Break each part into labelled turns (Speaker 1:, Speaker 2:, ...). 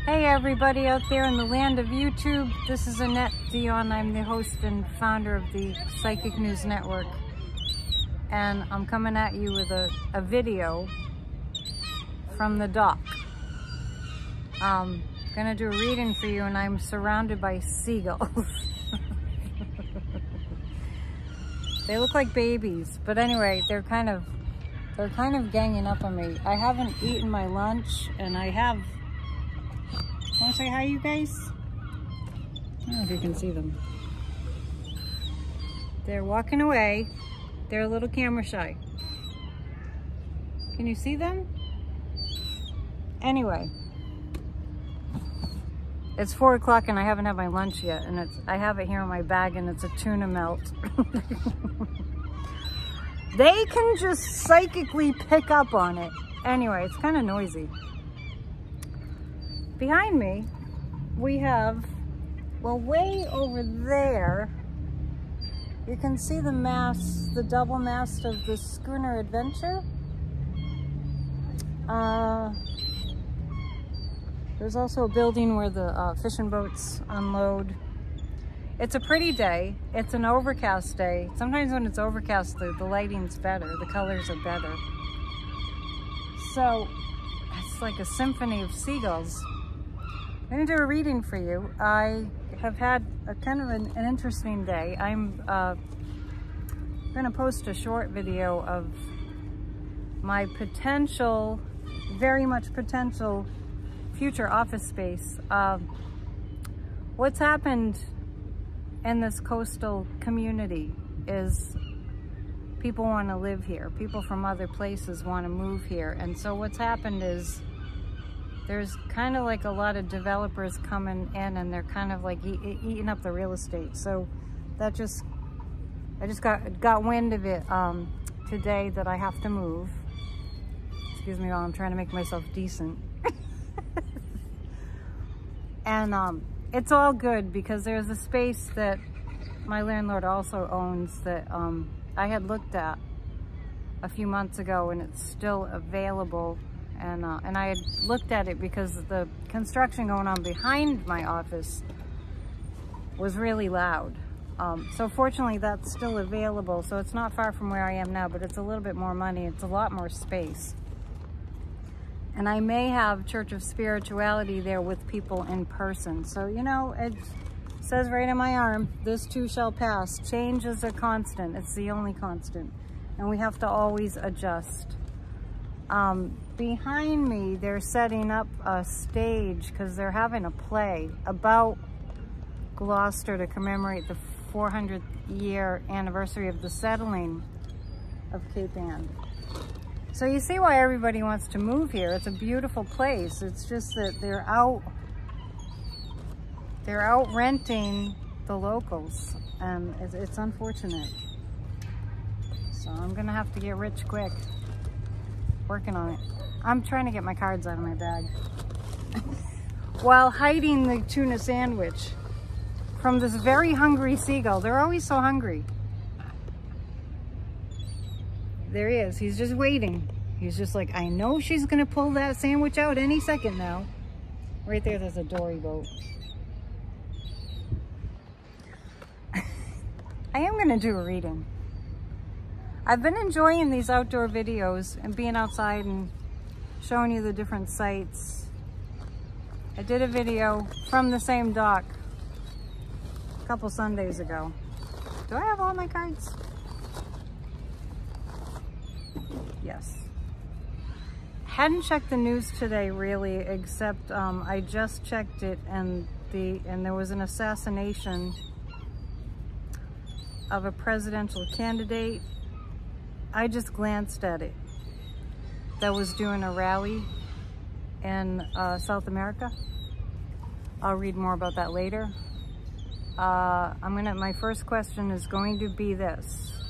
Speaker 1: Hey everybody out there in the land of YouTube, this is Annette Dion. I'm the host and founder of the Psychic News Network. And I'm coming at you with a video from the dock. I'm gonna do a reading for you and I'm surrounded by seagulls. They look like babies, but anyway, they're kind of ganging up on me. I haven't eaten my lunch and I have... Want to say hi, you guys? I don't know if you can see them. They're walking away. They're a little camera shy. Can you see them? Anyway, it's 4 o'clock and I haven't had my lunch yet, and I have it here in my bag and it's a tuna melt. They can just psychically pick up on it. Anyway, it's kind of noisy. Behind me, we have, well, way over there, you can see the mast, the double mast of the schooner Adventure. There's also a building where the fishing boats unload. It's a pretty day. It's an overcast day. Sometimes when it's overcast, the lighting's better. The colors are better. So, it's like a symphony of seagulls. I'm going to do a reading for you. I have had a kind of an interesting day. I'm going to post a short video of my potential, very much potential, future office space. What's happened in this coastal community is people want to live here. People from other places want to move here. And so what's happened is there's kind of like a lot of developers coming in and they're kind of like eating up the real estate. So that I just got wind of it today that I have to move. Excuse me while I'm trying to make myself decent. And it's all good because there's a space that my landlord also owns that I had looked at a few months ago and it's still available. And I had looked at it because the construction going on behind my office was really loud. So fortunately that's still available. So it's not far from where I am now, but it's a little bit more money. It's a lot more space. And I may have Church of Spirituality there with people in person. So, you know, it says right on my arm, this too shall pass. Change is a constant. It's the only constant. And we have to always adjust. Behind me, they're setting up a stage because they're having a play about Gloucester to commemorate the 400th year anniversary of the settling of Cape Ann. So you see why everybody wants to move here. It's a beautiful place. It's just that they're out renting the locals, and it's unfortunate. So I'm gonna have to get rich quick. Working on it. I'm trying to get my cards out of my bag while hiding the tuna sandwich from this very hungry seagull. They're always so hungry. There he is. He's just waiting. He's just like, I know she's gonna pull that sandwich out any second now. Right there, there's a dory boat. I am gonna do a reading. I've been enjoying these outdoor videos and being outside and showing you the different sites. I did a video from the same dock a couple Sundays ago. Do I have all my cards? Yes. Hadn't checked the news today really, except I just checked it and there was an assassination of a presidential candidate. I just glanced at it. That was doing a rally in South America. I'll read more about that later. My first question is going to be this.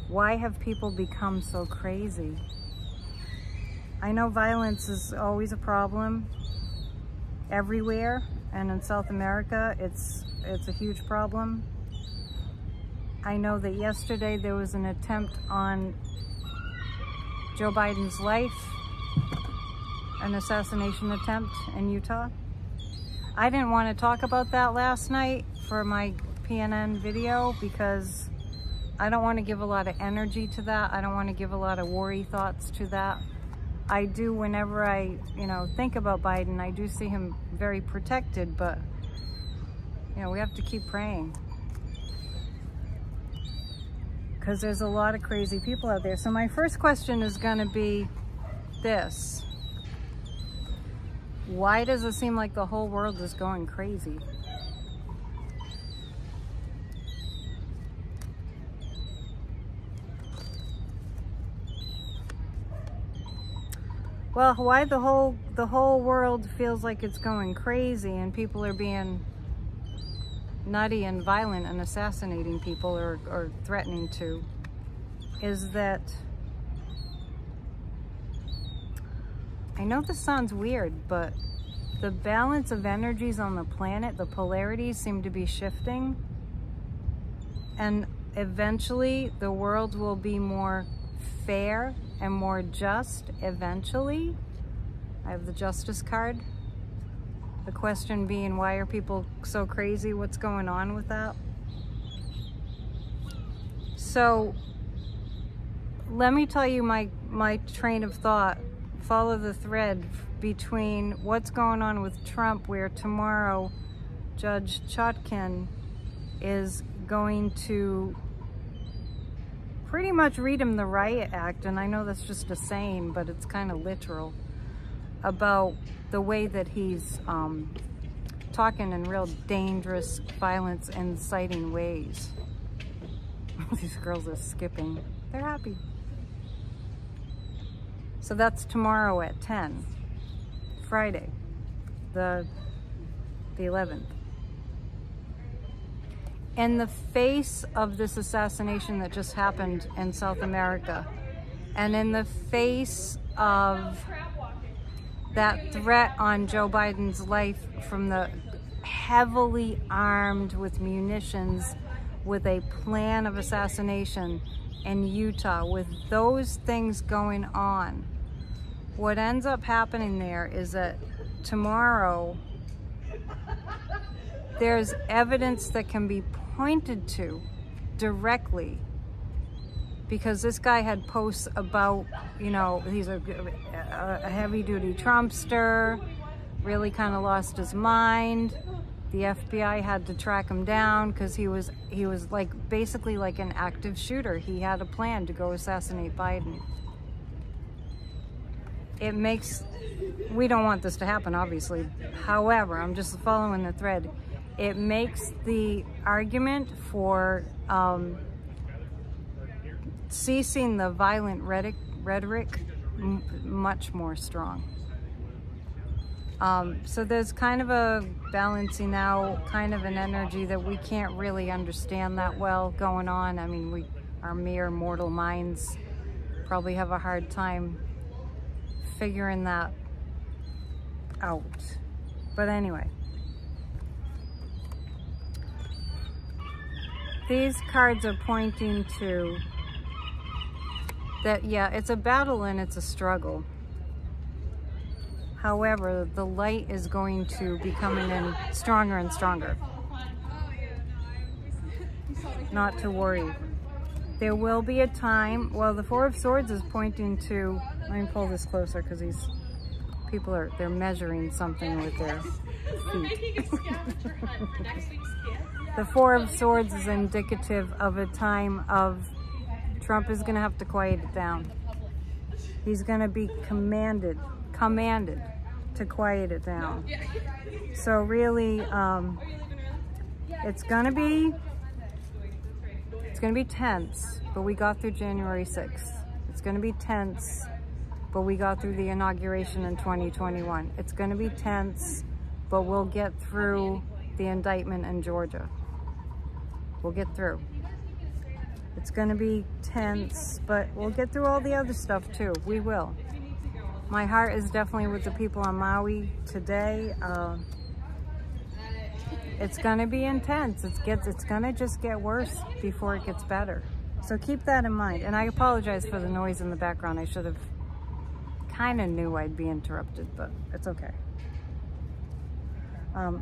Speaker 1: Why have people become so crazy? I know violence is always a problem everywhere, and in South America, it's a huge problem. I know that yesterday there was an attempt on Joe Biden's life, an assassination attempt in Utah. I didn't want to talk about that last night for my PNN video because I don't want to give a lot of energy to that. I don't want to give a lot of worry thoughts to that. I do whenever I, think about Biden, I do see him very protected, but, we have to keep praying. Because there's a lot of crazy people out there. So my first question is going to be this. Why does it seem like the whole world is going crazy? Well, why the whole world feels like it's going crazy and people are being nutty and violent and assassinating people or threatening to, is that I know this sounds weird, but the balance of energies on the planet, the polarities seem to be shifting, and eventually the world will be more fair and more just eventually. I have the justice card. The question being, why are people so crazy? What's going on with that? So let me tell you my train of thought. Follow the thread between what's going on with Trump, where tomorrow Judge Chutkan is going to pretty much read him the Riot Act, and I know that's just a saying, but it's kind of literal, about the way that he's talking in real dangerous, violence inciting ways. These girls are skipping. They're happy. So that's tomorrow at 10, Friday, the 11th. In the face of this assassination that just happened in South America, and in the face of that threat on Joe Biden's life from the heavily armed with munitions with a plan of assassination in Utah, with those things going on, what ends up happening there is that tomorrow there's evidence that can be pointed to directly, because this guy had posts about, he's a heavy-duty Trumpster, really kind of lost his mind. The FBI had to track him down because he was like basically like an active shooter. He had a plan to go assassinate Biden. We don't want this to happen, obviously. However, I'm just following the thread. It makes the argument for ceasing the violent rhetoric much more strong. So there's kind of a balancing out, kind of an energy that we can't really understand that well going on. I mean, our mere mortal minds probably have a hard time figuring that out. But anyway, these cards are pointing to that, yeah, it's a battle and it's a struggle. However, the light is going to be coming in stronger and stronger. Not to worry. There will be a time, well, the Four of Swords is pointing to, let me pull this closer because these people they're measuring something with their feet. The Four of Swords is indicative of a time of Trump is going to have to quiet it down. He's going to be commanded to quiet it down. So really, it's going to be tense, but we got through January 6th. It's going to be tense, but we got through the inauguration in 2021. It's going to be tense, but we'll get through the indictment in Georgia. We'll get through. It's going to be tense, but we'll get through all the other stuff too. We will. My heart is definitely with the people on Maui today. It's going to be intense. It's going to just get worse before it gets better. So keep that in mind. And I apologize for the noise in the background. I should have kind of knew I'd be interrupted, but it's okay.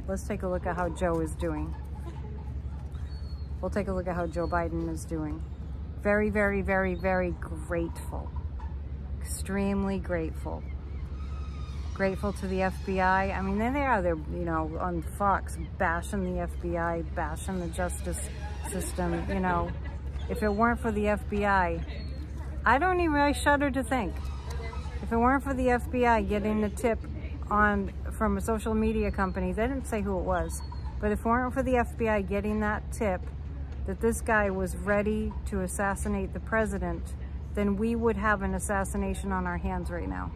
Speaker 1: Let's take a look at how Joe is doing. We'll take a look at how Joe Biden is doing. Very, very, very, very grateful. Extremely grateful. Grateful to the FBI. I mean, there they are. They're, you know, on Fox, bashing the FBI, bashing the justice system. You know, if it weren't for the FBI, I don't even, I shudder to think. If it weren't for the FBI getting a tip from a social media company, they didn't say who it was, but if it weren't for the FBI getting that tip that this guy was ready to assassinate the president, then we would have an assassination on our hands right now.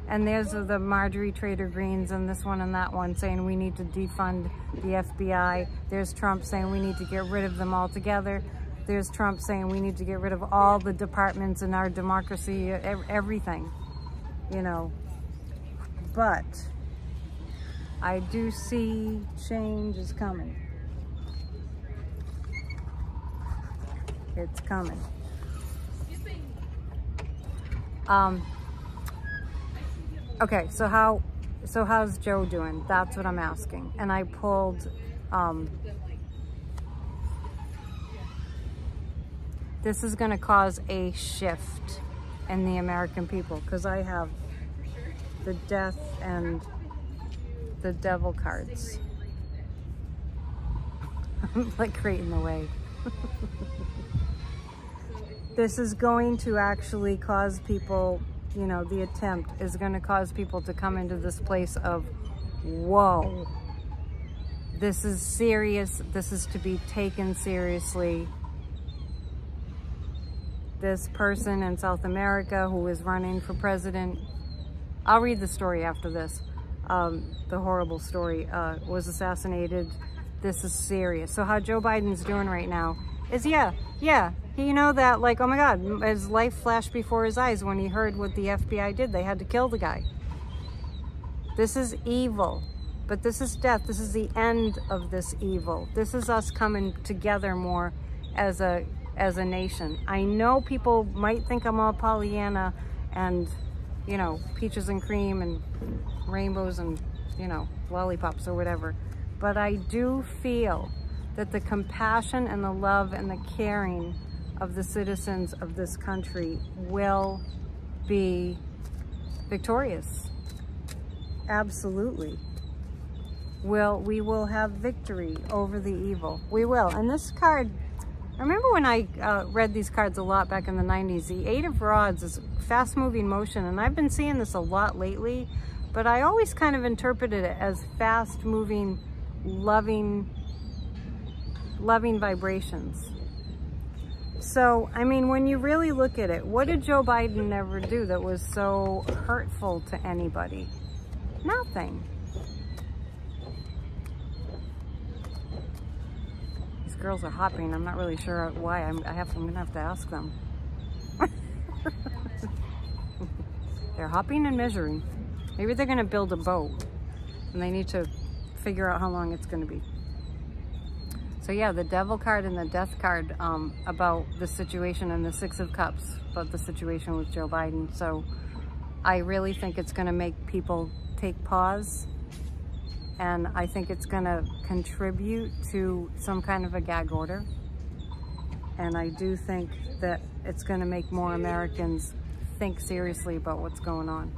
Speaker 1: And there's the Marjorie Trader Greens and this one and that one saying we need to defund the FBI. There's Trump saying we need to get rid of them altogether. There's Trump saying we need to get rid of all the departments in our democracy, everything, you know. But I do see change is coming. It's coming. Okay, so how's Joe doing? That's what I'm asking. And I pulled, this is gonna cause a shift in the American people, because I have the death and the devil cards. I'm like creating the way. This is going to actually cause people, you know, the attempt is going to cause people to come into this place of, whoa, this is serious. This is to be taken seriously. This person in South America who is running for president, I'll read the story after this. The horrible story, was assassinated. This is serious. So how Joe Biden's doing right now is, yeah, you know that, like, oh my God, his life flashed before his eyes when he heard what the FBI did. They had to kill the guy. This is evil, but this is death. This is the end of this evil. This is us coming together more as a nation. I know people might think I'm all Pollyanna and, you know, peaches and cream and rainbows and, you know, lollipops or whatever. But I do feel that the compassion and the love and the caring of the citizens of this country will be victorious. Absolutely. We will have victory over the evil. We will. And this card, I remember when I read these cards a lot back in the 90s, the Eight of Rods is fast-moving motion, and I've been seeing this a lot lately, but I always kind of interpreted it as fast-moving, loving vibrations. So, I mean, when you really look at it, what did Joe Biden ever do that was so hurtful to anybody? Nothing. These girls are hopping. I'm not really sure why. I'm gonna have to ask them. They're hopping and measuring. Maybe they're gonna build a boat and they need to figure out how long it's gonna be. So yeah, the devil card and the death card about the situation, and the Six of Cups about the situation with Joe Biden. So I really think it's gonna make people take pause, and I think it's gonna contribute to some kind of a gag order. And I do think that it's gonna make more Americans think seriously about what's going on.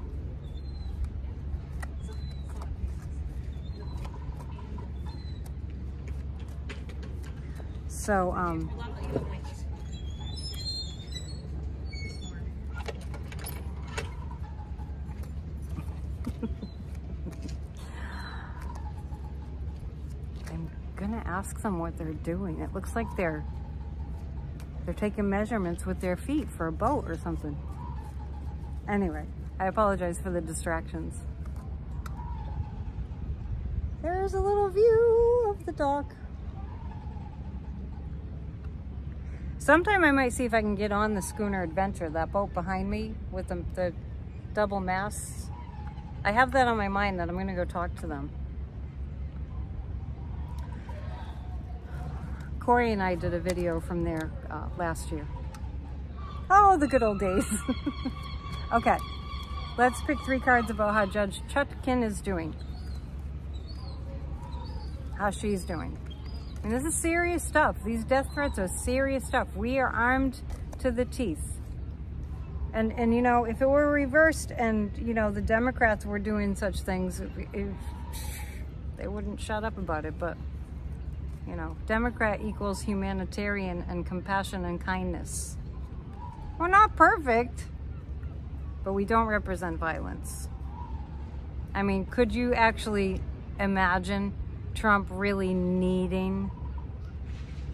Speaker 1: So, I'm gonna ask them what they're doing. It looks like they're taking measurements with their feet for a boat or something. Anyway, I apologize for the distractions. There's a little view of the dock. Sometime I might see if I can get on the Schooner Adventure, that boat behind me with the double masts. I have that on my mind that I'm gonna go talk to them. Corey and I did a video from there last year. Oh, the good old days. Okay, let's pick 3 cards about how Judge Chutkan is doing. How she's doing. And this is serious stuff. These death threats are serious stuff. We are armed to the teeth. And you know, if it were reversed and, you know, the Democrats were doing such things, they wouldn't shut up about it. But, you know, Democrat equals humanitarian and compassion and kindness. We're not perfect, but we don't represent violence. I mean, could you actually imagine Trump really needing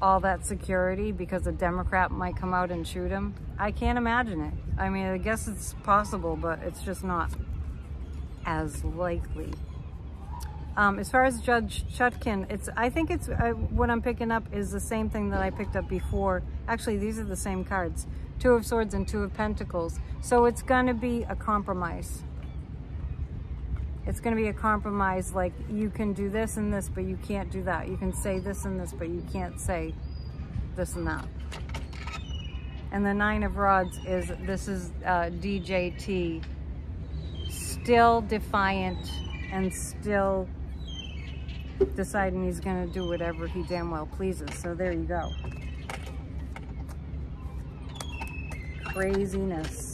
Speaker 1: all that security because a Democrat might come out and shoot him? I can't imagine it. I mean, I guess it's possible, but it's just not as likely. As far as Judge Chutkan, I think what I'm picking up is the same thing that I picked up before. Actually, these are the same cards. 2 of Swords and 2 of Pentacles. So it's going to be a compromise. It's going to be a compromise, like you can do this and this, but you can't do that. You can say this and this, but you can't say this and that. And the 9 of Rods is, this is DJT, still defiant and still deciding he's going to do whatever he damn well pleases. So there you go. Craziness.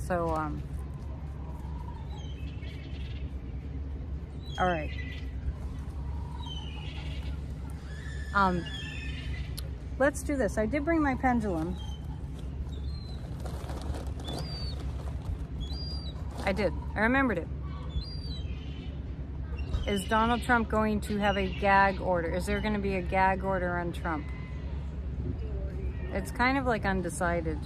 Speaker 1: So, all right. Let's do this. I did bring my pendulum. I did. I remembered it. Is Donald Trump going to have a gag order? Is there going to be a gag order on Trump? It's kind of like undecided.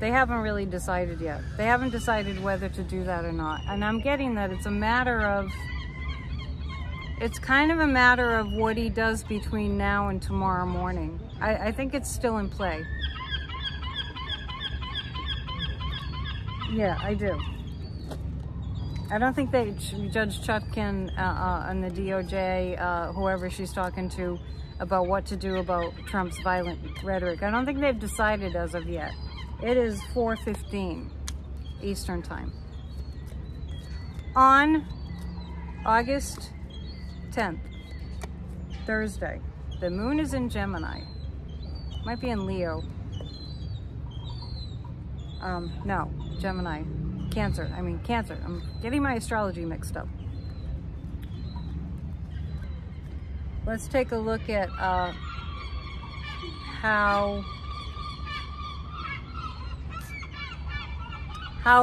Speaker 1: They haven't really decided yet. They haven't decided whether to do that or not. And I'm getting that it's a matter of, it's kind of a matter of what he does between now and tomorrow morning. I think it's still in play. Yeah, I do. I don't think they, Judge Chutkan and the DOJ, whoever she's talking to, about what to do about Trump's violent rhetoric. I don't think they've decided as of yet. It is 4:15 Eastern Time. On August 10th, Thursday, the moon is in Gemini. Might be in Leo. No, Gemini. Cancer. I mean, Cancer. I'm getting my astrology mixed up. Let's take a look at how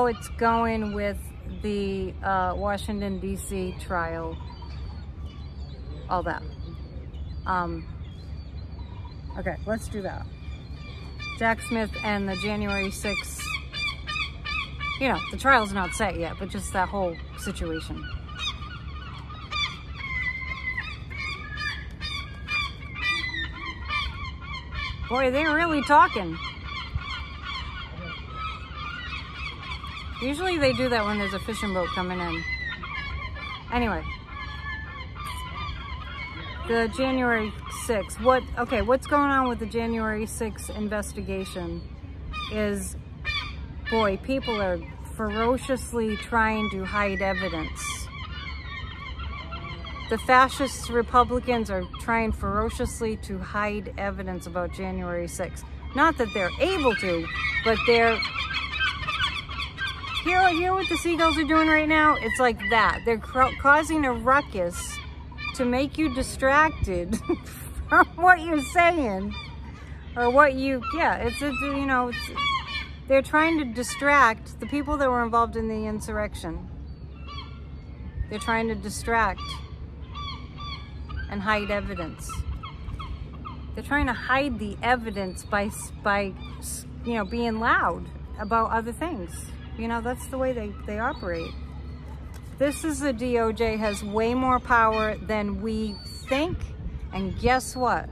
Speaker 1: it's going with the Washington, D.C. trial. All that. Okay, let's do that. Jack Smith and the January 6th. You know, the trial's not set yet, but just that whole situation. Boy, they're really talking. Usually they do that when there's a fishing boat coming in. Anyway. The January 6th. What's going on with the January 6th investigation is, boy, people are ferociously trying to hide evidence. The fascist Republicans are trying ferociously to hide evidence about January 6th. Not that they're able to, but they're... Hear what the Seagulls are doing right now? It's like that. They're causing a ruckus to make you distracted from what you're saying. Or what you... Yeah, you know, they're trying to distract the people that were involved in the insurrection. They're trying to distract and hide evidence. They're trying to hide the evidence by you know, being loud about other things. You know, that's the way they operate. This is the DOJ has way more power than we think. And guess what?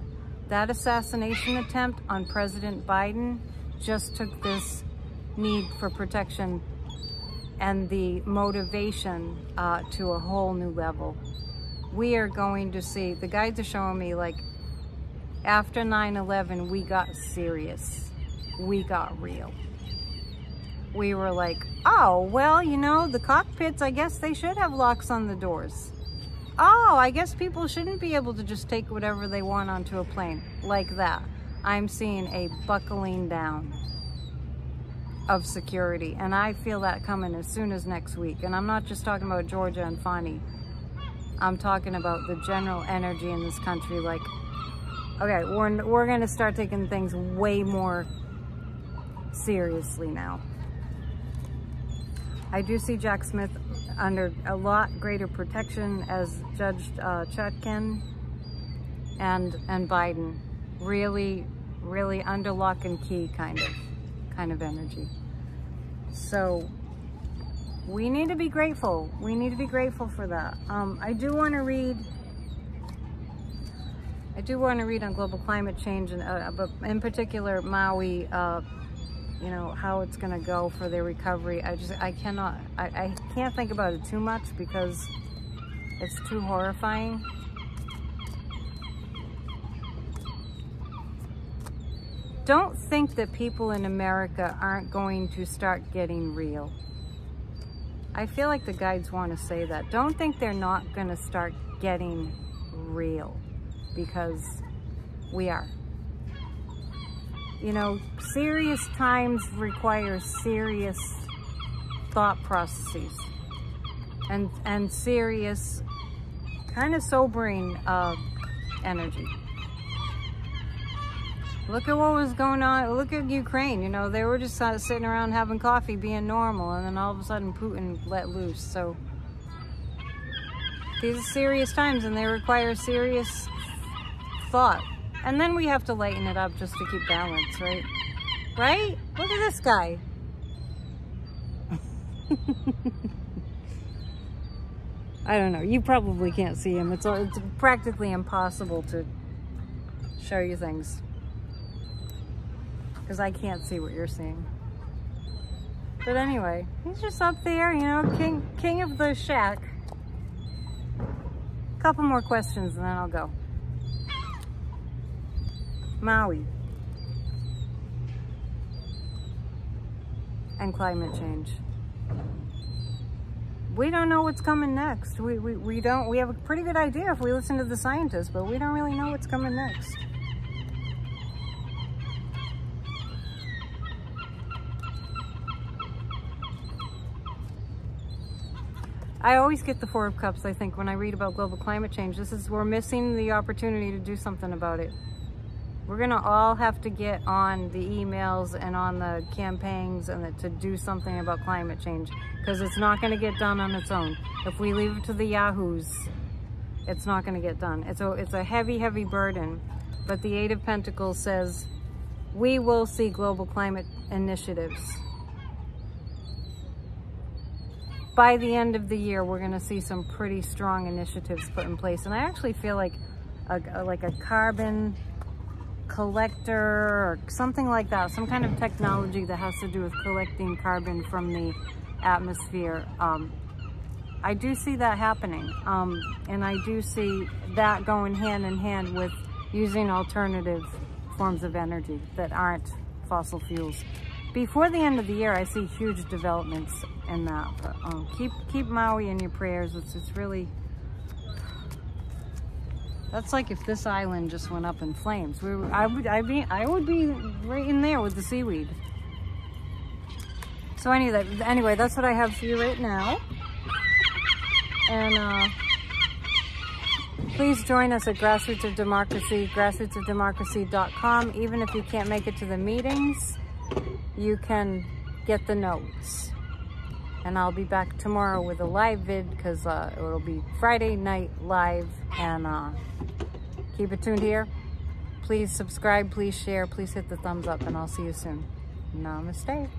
Speaker 1: That assassination attempt on President Biden just took this need for protection and the motivation to a whole new level. We are going to see, the guides are showing me, like, After 9/11, we got serious. We got real. We were like, oh, well, you know, the cockpits, I guess they should have locks on the doors. Oh, I guess people shouldn't be able to just take whatever they want onto a plane. Like that. I'm seeing a buckling down of security, and I feel that coming as soon as next week. And I'm not just talking about Georgia and Fani. I'm talking about the general energy in this country. Like, okay, we're going to start taking things way more seriously now. I do see Jack Smith under a lot greater protection as Judge Chutkan and Biden. Really, really under lock and key kind of energy. So we need to be grateful. We need to be grateful for that. I do want to read on global climate change and but in particular Maui. You know, how it's gonna go for their recovery. I can't think about it too much because it's too horrifying. Don't think that people in America aren't going to start getting real. I feel like the guides want to say that. Don't think they're not gonna start getting real, because we are. You know, serious times require serious thought processes and serious, kind of sobering energy. Look at what was going on. Look at Ukraine. You know, they were just sitting around having coffee, being normal, and then all of a sudden Putin let loose. So these are serious times, and they require serious thought. And then we have to lighten it up just to keep balance, right? Right? Look at this guy. I don't know. You probably can't see him. It's practically impossible to show you things, because I can't see what you're seeing. But anyway, he's just up there, you know, king of the shack. A couple more questions and then I'll go. Maui and climate change. We don't know what's coming next. We have a pretty good idea if we listen to the scientists, but we don't really know what's coming next. I always get the Four of Cups, I think, when I read about global climate change. We're missing the opportunity to do something about it. We're gonna all have to get on the emails and on the campaigns and to do something about climate change, because it's not gonna get done on its own. If we leave it to the yahoos, it's not gonna get done. It's a heavy, heavy burden, but the Eight of Pentacles says we will see global climate initiatives. By the end of the year, we're gonna see some pretty strong initiatives put in place. And I actually feel like a carbon collector or something like that, some kind of technology that has to do with collecting carbon from the atmosphere. I do see that happening, and I do see that going hand in hand with using alternative forms of energy that aren't fossil fuels. Before the end of the year, I see huge developments in that. But, keep Maui in your prayers. It's just really, that's like if this island just went up in flames. I would be right in there with the seaweed. So anyway, that's what I have for you right now. And please join us at Grassroots of Democracy, grassrootsofdemocracy.com. Even if you can't make it to the meetings, you can get the notes. And I'll be back tomorrow with a live vid, because it'll be Friday night live. And keep it tuned here. Please subscribe, please share, please hit the thumbs up, and I'll see you soon. Namaste.